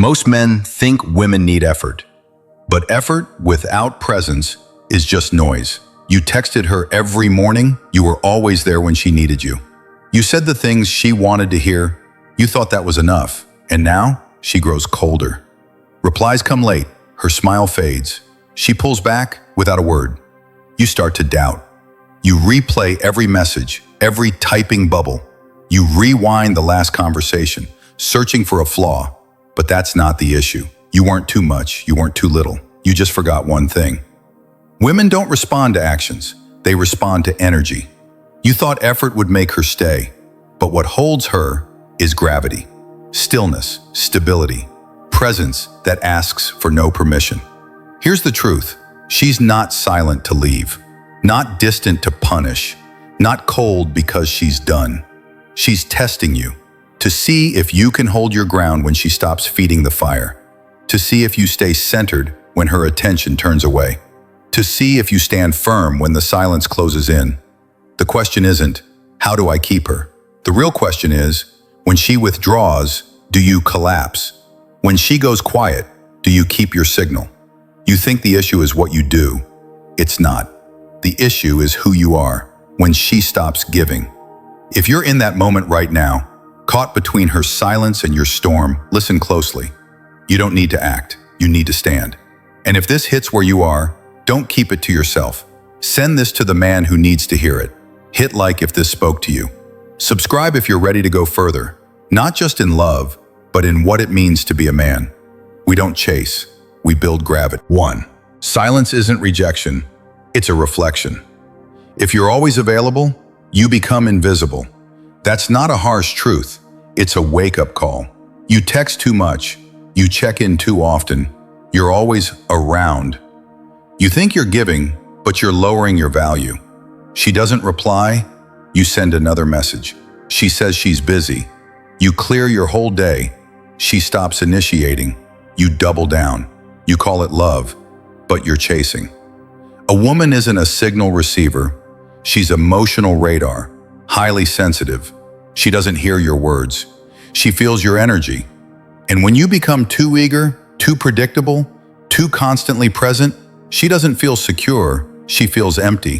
Most men think women need effort, but effort without presence is just noise. You texted her every morning, you were always there when she needed you. You said the things she wanted to hear, you thought that was enough, and now she grows colder. Replies come late, her smile fades. She pulls back without a word. You start to doubt. You replay every message, every typing bubble. You rewind the last conversation, searching for a flaw. But that's not the issue. You weren't too much, you weren't too little. You just forgot one thing. Women don't respond to actions, they respond to energy. You thought effort would make her stay, but what holds her is gravity, stillness, stability, presence that asks for no permission. Here's the truth. She's not silent to leave, not distant to punish, not cold because she's done. She's testing you to see if you can hold your ground when she stops feeding the fire, to see if you stay centered when her attention turns away, to see if you stand firm when the silence closes in. The question isn't, how do I keep her? The real question is, when she withdraws, do you collapse? When she goes quiet, do you keep your signal? You think the issue is what you do. It's not. The issue is who you are when she stops giving. If you're in that moment right now, caught between her silence and your storm, listen closely. You don't need to act, you need to stand. And if this hits where you are, don't keep it to yourself. Send this to the man who needs to hear it. Hit like if this spoke to you. Subscribe if you're ready to go further, not just in love, but in what it means to be a man. We don't chase, we build gravity. 1. Silence isn't rejection, it's a reflection. If you're always available, you become invisible. That's not a harsh truth, it's a wake-up call. You text too much, you check in too often, you're always around. You think you're giving, but you're lowering your value. She doesn't reply, you send another message. She says she's busy. You clear your whole day. She stops initiating. You double down. You call it love, but you're chasing. A woman isn't a signal receiver. She's emotional radar, highly sensitive. She doesn't hear your words. She feels your energy. And when you become too eager, too predictable, too constantly present, she doesn't feel secure, she feels empty.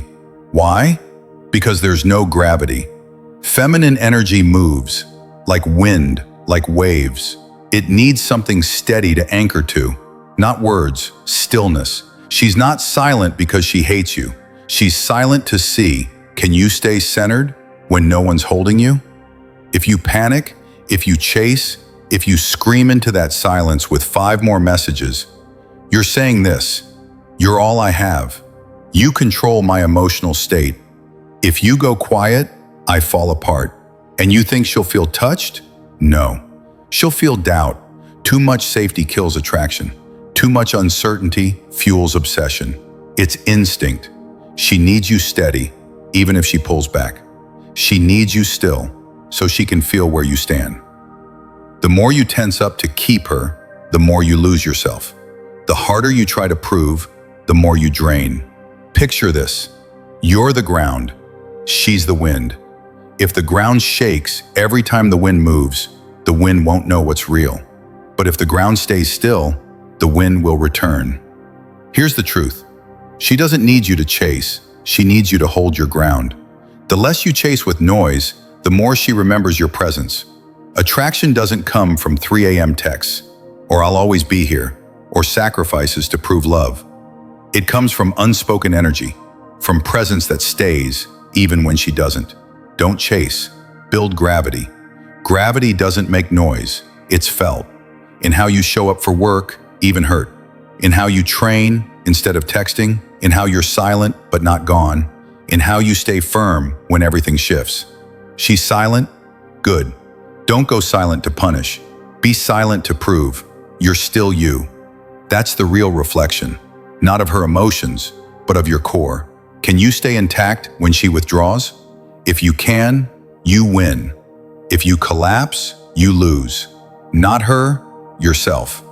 Why? Because there's no gravity. Feminine energy moves, like wind, like waves. It needs something steady to anchor to, not words, stillness. She's not silent because she hates you. She's silent to see, can you stay centered when no one's holding you? If you panic, if you chase, if you scream into that silence with 5 more messages, you're saying this: you're all I have. You control my emotional state. If you go quiet, I fall apart. And you think she'll feel touched? No. She'll feel doubt. Too much safety kills attraction. Too much uncertainty fuels obsession. It's instinct. She needs you steady, even if she pulls back. She needs you still, so she can feel where you stand. The more you tense up to keep her, the more you lose yourself. The harder you try to prove, the more you drain. Picture this. You're the ground. She's the wind. If the ground shakes every time the wind moves, the wind won't know what's real. But if the ground stays still, the wind will return. Here's the truth. She doesn't need you to chase. She needs you to hold your ground. The less you chase with noise, the more she remembers your presence. Attraction doesn't come from 3 a.m. texts, or I'll always be here, or sacrifices to prove love. It comes from unspoken energy, from presence that stays even when she doesn't. Don't chase, build gravity. Gravity doesn't make noise, it's felt. In how you show up for work, even hurt. In how you train instead of texting, in how you're silent but not gone, in how you stay firm when everything shifts. She's silent? Good. Don't go silent to punish. Be silent to prove you're still you. That's the real reflection, not of her emotions, but of your core. Can you stay intact when she withdraws? If you can, you win. If you collapse, you lose. Not her, yourself.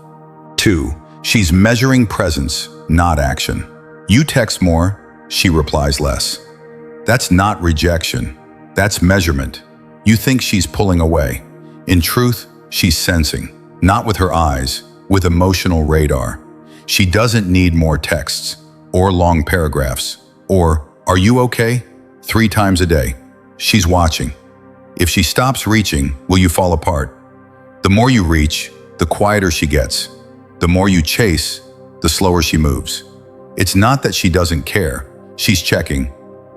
2. She's measuring presence, not action. You text more, she replies less. That's not rejection. That's measurement. You think she's pulling away. In truth, she's sensing. not with her eyes, with emotional radar. She doesn't need more texts, or long paragraphs, or, "Are you okay?" 3 times a day. She's watching. If she stops reaching, will you fall apart? The more you reach, the quieter she gets. The more you chase, the slower she moves. It's not that she doesn't care. She's checking.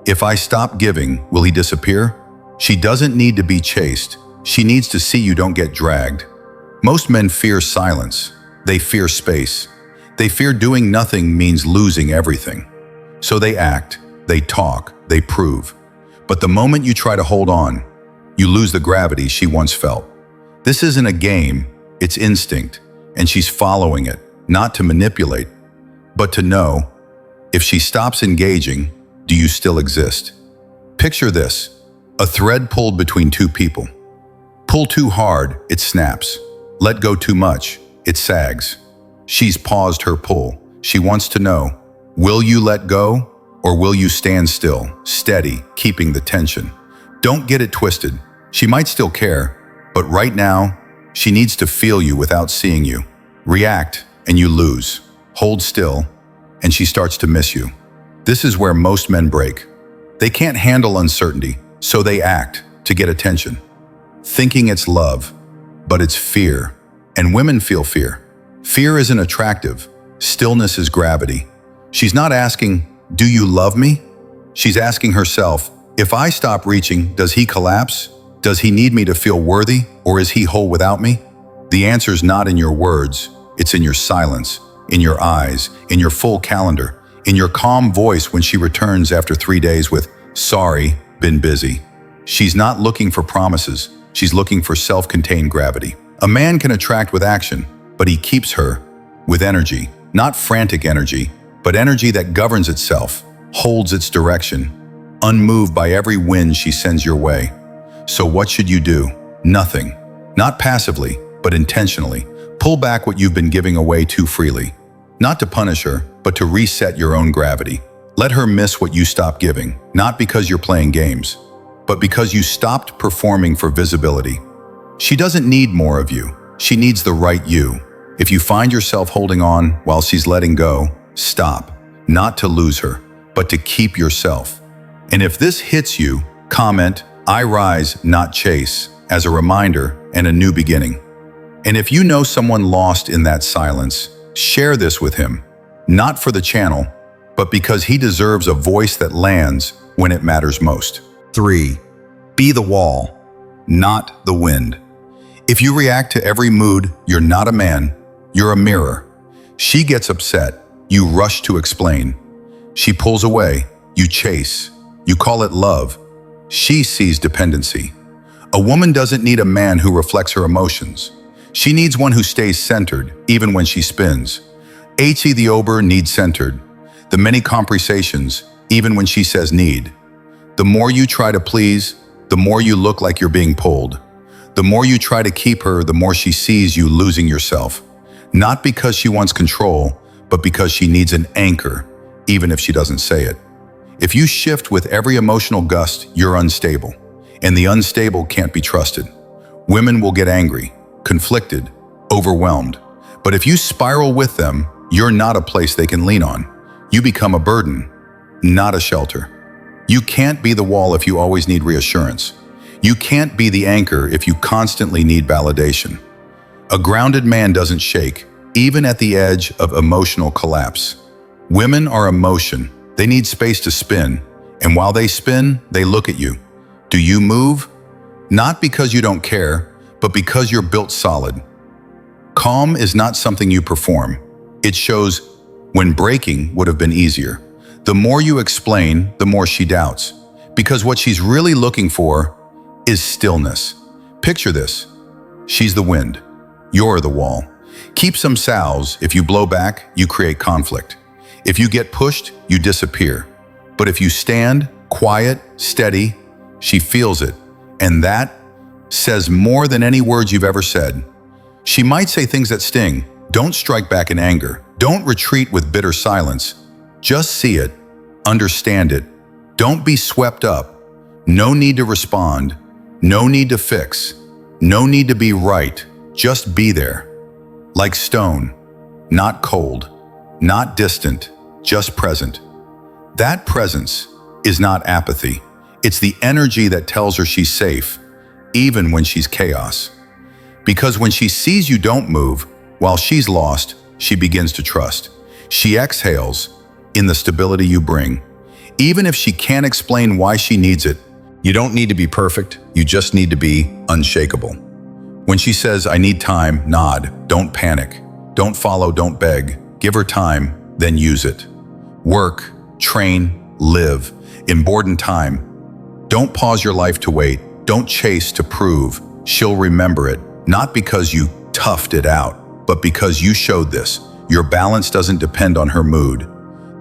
If I stop giving, will he disappear? She doesn't need to be chased. She needs to see you don't get dragged. Most men fear silence. They fear space. They fear doing nothing means losing everything. So they act, they talk, they prove. But the moment you try to hold on, you lose the gravity she once felt. This isn't a game, it's instinct, and she's following it, not to manipulate, but to know, if she stops engaging, do you still exist? Picture this, a thread pulled between 2 people. Pull too hard, it snaps. Let go too much, it sags. She's paused her pull. She wants to know, will you let go, or will you stand still, steady, keeping the tension? Don't get it twisted. She might still care, but right now, she needs to feel you without seeing you. React, and you lose. Hold still, and she starts to miss you. This is where most men break. They can't handle uncertainty, so they act to get attention. Thinking it's love, but it's fear. And women feel fear. Fear isn't attractive. Stillness is gravity. She's not asking, do you love me? She's asking herself, if I stop reaching, does he collapse? Does he need me to feel worthy, or is he whole without me? The answer's not in your words, it's in your silence, in your eyes, in your full calendar, in your calm voice when she returns after 3 days with, sorry, been busy. She's not looking for promises, she's looking for self-contained gravity. A man can attract with action, but he keeps her with energy, not frantic energy, but energy that governs itself, holds its direction, unmoved by every wind she sends your way. So what should you do? Nothing. Not passively, but intentionally. Pull back what you've been giving away too freely. Not to punish her, but to reset your own gravity. Let her miss what you stopped giving, not because you're playing games, but because you stopped performing for visibility. She doesn't need more of you. She needs the right you. If you find yourself holding on while she's letting go, stop. Not to lose her, but to keep yourself. And if this hits you, comment, I rise, not chase, as a reminder and a new beginning. And if you know someone lost in that silence, share this with him, not for the channel, but because he deserves a voice that lands when it matters most. 3. Be the wall, not the wind. If you react to every mood, you're not a man, you're a mirror. She gets upset, you rush to explain. She pulls away, you chase. You call it love. She sees dependency. A woman doesn't need a man who reflects her emotions. She needs one who stays centered, even when she spins. H.E. the Ober needs centered. The many conversations, even when she says need. The more you try to please, the more you look like you're being pulled. The more you try to keep her, the more she sees you losing yourself. Not because she wants control, but because she needs an anchor, even if she doesn't say it. If you shift with every emotional gust, you're unstable. And the unstable can't be trusted. Women will get angry, conflicted, overwhelmed. But if you spiral with them, you're not a place they can lean on. You become a burden, not a shelter. You can't be the wall if you always need reassurance. You can't be the anchor if you constantly need validation. A grounded man doesn't shake, even at the edge of emotional collapse. Women are emotion. They need space to spin, and while they spin, they look at you. Do you move? Not because you don't care, but because you're built solid. Calm is not something you perform. It shows when breaking would have been easier. The more you explain, the more she doubts. Because what she's really looking for is stillness. Picture this. She's the wind. You're the wall. Keep some sows. If you blow back, you create conflict. If you get pushed, you disappear. But if you stand, quiet, steady, she feels it. And that says more than any words you've ever said. She might say things that sting. Don't strike back in anger. Don't retreat with bitter silence. Just see it. Understand it. Don't be swept up. No need to respond. No need to fix. No need to be right. Just be there. like stone, not cold, not distant, just present. That presence is not apathy. It's the energy that tells her she's safe, even when she's chaos. Because when she sees you don't move, while she's lost, she begins to trust. She exhales in the stability you bring. Even if she can't explain why she needs it, you don't need to be perfect, you just need to be unshakable. When she says, I need time, nod, don't panic. Don't follow, don't beg. Give her time, then use it. Work, train, live, in boredom time. Don't pause your life to wait. Don't chase to prove. She'll remember it, not because you toughed it out, but because you showed this. Your balance doesn't depend on her mood.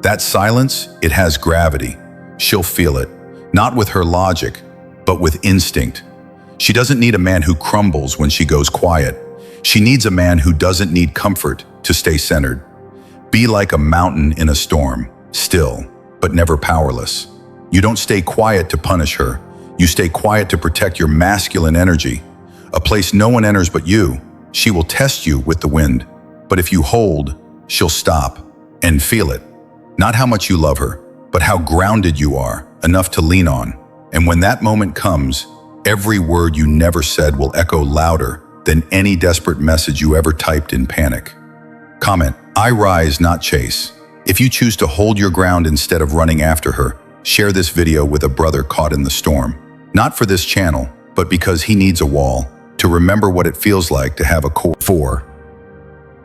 That silence, it has gravity. She'll feel it, not with her logic, but with instinct. She doesn't need a man who crumbles when she goes quiet. She needs a man who doesn't need comfort to stay centered. Be like a mountain in a storm, still, but never powerless. You don't stay quiet to punish her. You stay quiet to protect your masculine energy. A place no one enters but you. She will test you with the wind. But if you hold, she'll stop and feel it. Not how much you love her, but how grounded you are, enough to lean on. And when that moment comes, every word you never said will echo louder than any desperate message you ever typed in panic. Comment, I rise, not chase. If you choose to hold your ground instead of running after her, share this video with a brother caught in the storm. Not for this channel, but because he needs a wall to remember what it feels like to have a core. 4.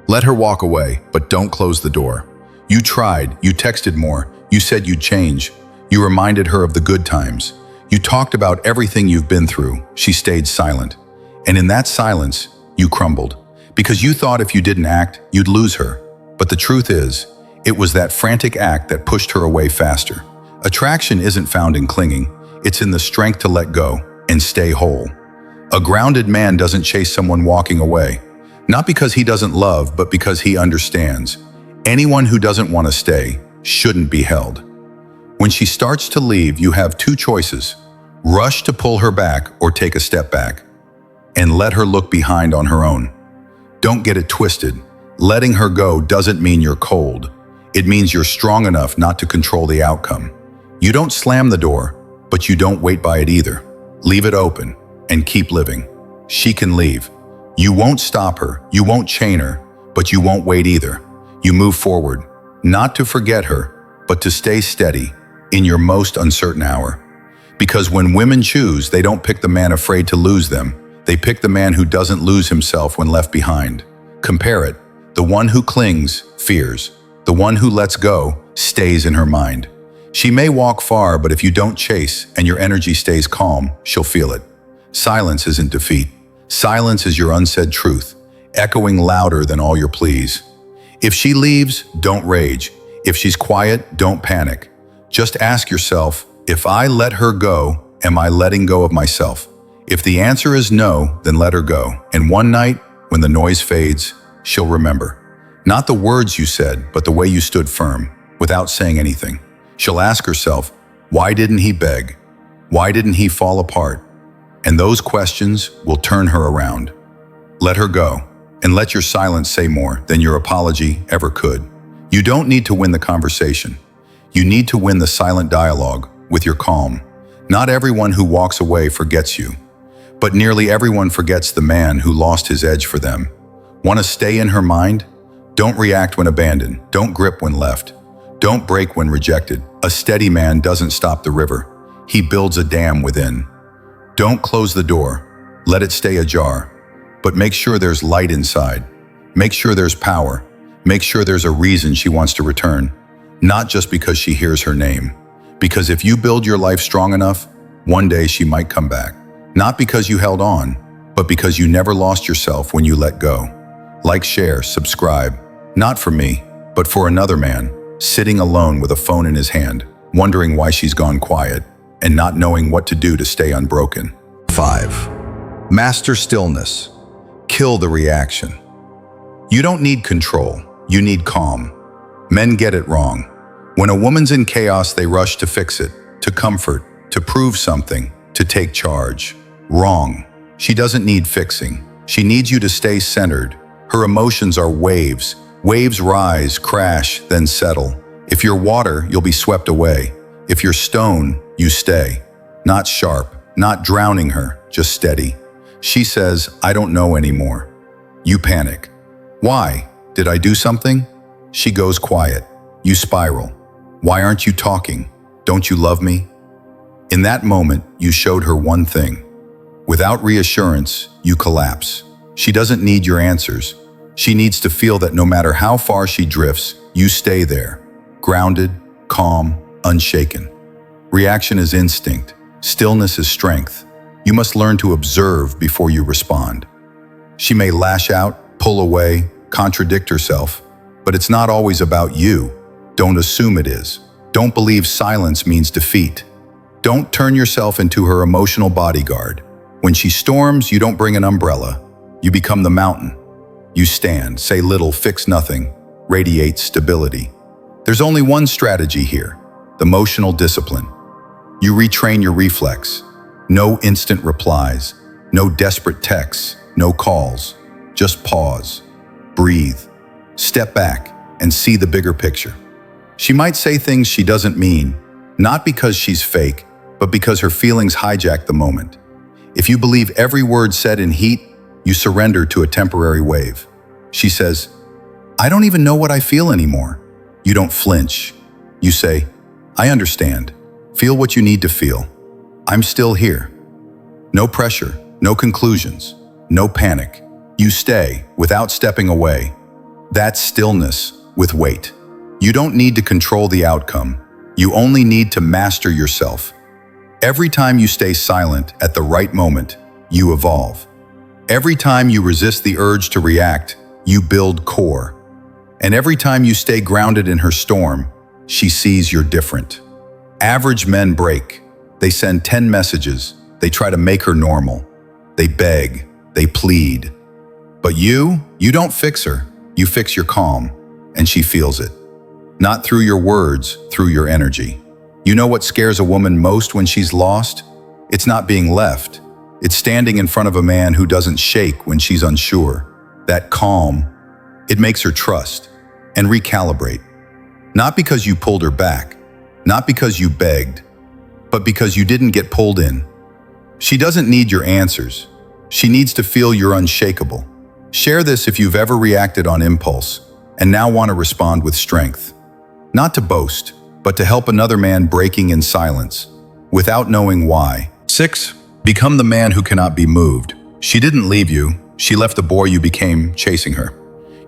Let her walk away, but don't close the door. You tried, you texted more, you said you'd change. You reminded her of the good times. You talked about everything you've been through. She stayed silent. And in that silence, you crumbled. Because you thought if you didn't act, you'd lose her. But the truth is, it was that frantic act that pushed her away faster. Attraction isn't found in clinging. It's in the strength to let go and stay whole. A grounded man doesn't chase someone walking away. Not because he doesn't love, but because he understands. Anyone who doesn't want to stay shouldn't be held. When she starts to leave, you have two choices. Rush to pull her back or take a step back. And let her look behind on her own. Don't get it twisted. Letting her go doesn't mean you're cold. It means you're strong enough not to control the outcome. You don't slam the door, but you don't wait by it either. Leave it open and keep living. She can leave. You won't stop her, you won't chain her, but you won't wait either. You move forward, not to forget her, but to stay steady in your most uncertain hour. Because when women choose, they don't pick the man afraid to lose them. They pick the man who doesn't lose himself when left behind. Compare it. The one who clings, fears. The one who lets go, stays in her mind. She may walk far, but if you don't chase and your energy stays calm, she'll feel it. Silence isn't defeat. Silence is your unsaid truth, echoing louder than all your pleas. If she leaves, don't rage. If she's quiet, don't panic. Just ask yourself, if I let her go, am I letting go of myself? If the answer is no, then let her go. And one night, when the noise fades, she'll remember. Not the words you said, but the way you stood firm, without saying anything. She'll ask herself, why didn't he beg? Why didn't he fall apart? And those questions will turn her around. Let her go, and let your silence say more than your apology ever could. You don't need to win the conversation. You need to win the silent dialogue with your calm. Not everyone who walks away forgets you, but nearly everyone forgets the man who lost his edge for them. Want to stay in her mind? Don't react when abandoned. Don't grip when left. Don't break when rejected. A steady man doesn't stop the river. He builds a dam within. Don't close the door. Let it stay ajar. But make sure there's light inside. Make sure there's power. Make sure there's a reason she wants to return. Not just because she hears her name. Because if you build your life strong enough, one day she might come back. Not because you held on, but because you never lost yourself when you let go. Like, share, subscribe. Not for me, but for another man, sitting alone with a phone in his hand, wondering why she's gone quiet, and not knowing what to do to stay unbroken. 5. Master stillness. Kill the reaction. You don't need control, you need calm. Men get it wrong. When a woman's in chaos, they rush to fix it, to comfort, to prove something, to take charge. Wrong. She doesn't need fixing. She needs you to stay centered, Her emotions are waves. Waves rise, crash, then settle. If you're water, you'll be swept away. If you're stone, you stay. Not sharp, not drowning her, just steady. She says, I don't know anymore. You panic. Why? Did I do something? She goes quiet. You spiral. Why aren't you talking? Don't you love me? In that moment, you showed her one thing. Without reassurance, you collapse. She doesn't need your answers. She needs to feel that no matter how far she drifts, you stay there, grounded, calm, unshaken. Reaction is instinct. Stillness is strength. You must learn to observe before you respond. She may lash out, pull away, contradict herself, but it's not always about you. Don't assume it is. Don't believe silence means defeat. Don't turn yourself into her emotional bodyguard. When she storms, you don't bring an umbrella. You become the mountain. You stand, say little, fix nothing, radiate stability. There's only one strategy here, the emotional discipline. You retrain your reflex. No instant replies, no desperate texts, no calls. Just pause, breathe, step back, and see the bigger picture. She might say things she doesn't mean, not because she's fake, but because her feelings hijack the moment. If you believe every word said in heat, you surrender to a temporary wave. She says, I don't even know what I feel anymore. You don't flinch. You say, I understand. Feel what you need to feel. I'm still here. No pressure, no conclusions, no panic. You stay without stepping away. That's stillness with weight. You don't need to control the outcome. You only need to master yourself. Every time you stay silent at the right moment, you evolve. Every time you resist the urge to react, you build core. And every time you stay grounded in her storm, she sees you're different. Average men break. They send 10 messages. They try to make her normal. They beg. They plead. But you don't fix her. You fix your calm, and she feels it. Not through your words, through your energy. You know what scares a woman most when she's lost? It's not being left. It's standing in front of a man who doesn't shake when she's unsure. That calm, it makes her trust and recalibrate. Not because you pulled her back, not because you begged, but because you didn't get pulled in. She doesn't need your answers. She needs to feel you're unshakable. Share this if you've ever reacted on impulse and now want to respond with strength. Not to boast, but to help another man breaking in silence, without knowing why. 6. Become the man who cannot be moved. She didn't leave you. She left the boy you became chasing her.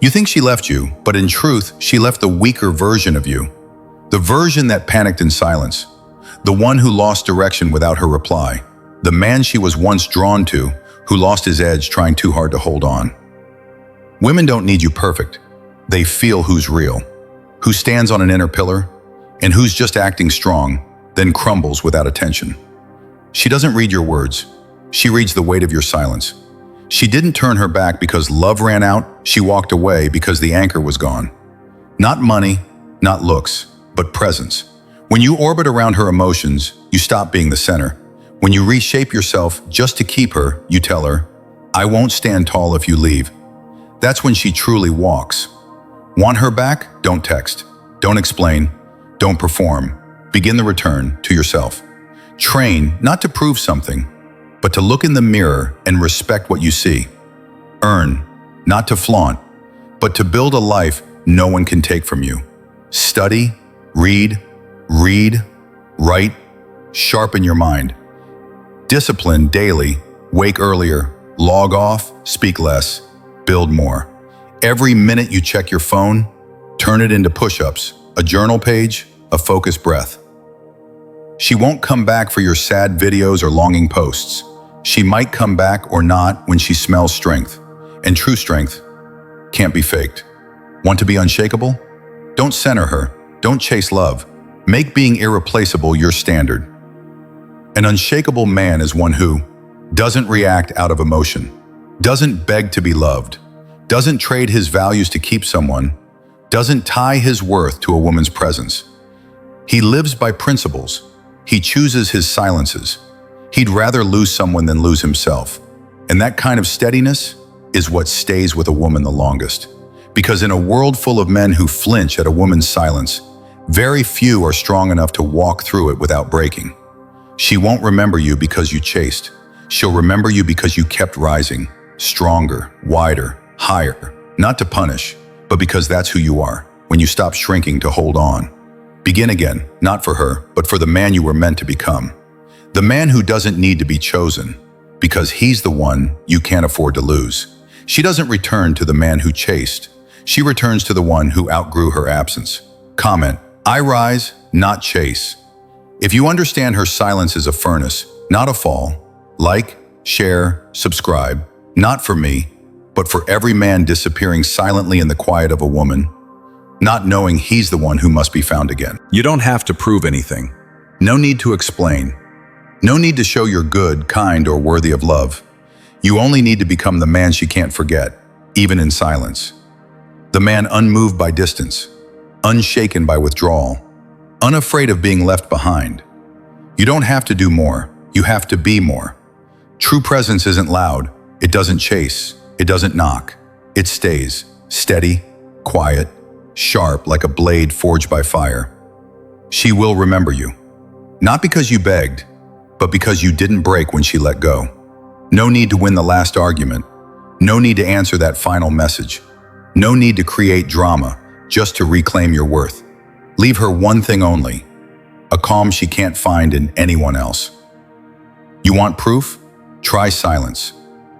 You think she left you, but in truth, she left the weaker version of you. The version that panicked in silence. The one who lost direction without her reply. The man she was once drawn to, who lost his edge trying too hard to hold on. Women don't need you perfect. They feel who's real, who stands on an inner pillar, and who's just acting strong, then crumbles without attention. She doesn't read your words. She reads the weight of your silence. She didn't turn her back because love ran out. She walked away because the anchor was gone. Not money, not looks, but presence. When you orbit around her emotions, you stop being the center. When you reshape yourself just to keep her, you tell her, I won't stand tall if you leave. That's when she truly walks. Want her back? Don't text. Don't explain. Don't perform. Begin the return to yourself. Train not to prove something, but to look in the mirror and respect what you see. Earn, not to flaunt, but to build a life no one can take from you. Study, read, write, sharpen your mind. Discipline daily, wake earlier, log off, speak less, build more. Every minute you check your phone, turn it into push-ups, a journal page, a focused breath. She won't come back for your sad videos or longing posts. She might come back or not when she smells strength. And true strength can't be faked. Want to be unshakable? Don't center her. Don't chase love. Make being irreplaceable your standard. An unshakable man is one who doesn't react out of emotion, doesn't beg to be loved, doesn't trade his values to keep someone, doesn't tie his worth to a woman's presence. He lives by principles. He chooses his silences. He'd rather lose someone than lose himself. And that kind of steadiness, is what stays with a woman the longest. Because in a world full of men who flinch at a woman's silence, very few are strong enough to walk through it without breaking. She won't remember you because you chased. She'll remember you because you kept rising, stronger, wider, higher, not to punish, but because that's who you are, when you stop shrinking to hold on. Begin again, not for her, but for the man you were meant to become. The man who doesn't need to be chosen, because he's the one you can't afford to lose. She doesn't return to the man who chased. She returns to the one who outgrew her absence. Comment, I rise, not chase. If you understand her silence is a furnace, not a fall, like, share, subscribe, not for me, but for every man disappearing silently in the quiet of a woman, not knowing he's the one who must be found again. You don't have to prove anything. No need to explain. No need to show you're good, kind, or worthy of love. You only need to become the man she can't forget, even in silence. The man unmoved by distance, unshaken by withdrawal, unafraid of being left behind. You don't have to do more, you have to be more. True presence isn't loud, it doesn't chase, it doesn't knock. It stays, steady, quiet, sharp like a blade forged by fire. She will remember you. Not because you begged, but because you didn't break when she let go. No need to win the last argument. No need to answer that final message. No need to create drama just to reclaim your worth. Leave her one thing only, a calm she can't find in anyone else. You want proof? Try silence.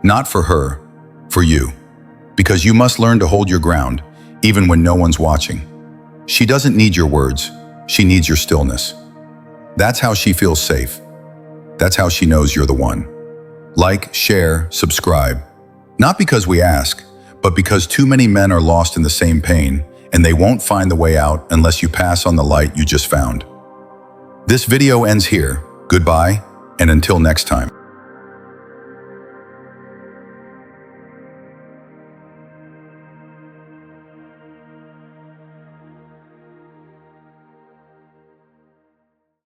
Not for her, for you. Because you must learn to hold your ground, even when no one's watching. She doesn't need your words, she needs your stillness. That's how she feels safe. That's how she knows you're the one. Like, share, subscribe. Not because we ask, but because too many men are lost in the same pain, and they won't find the way out unless you pass on the light you just found. This video ends here. Goodbye, and until next time.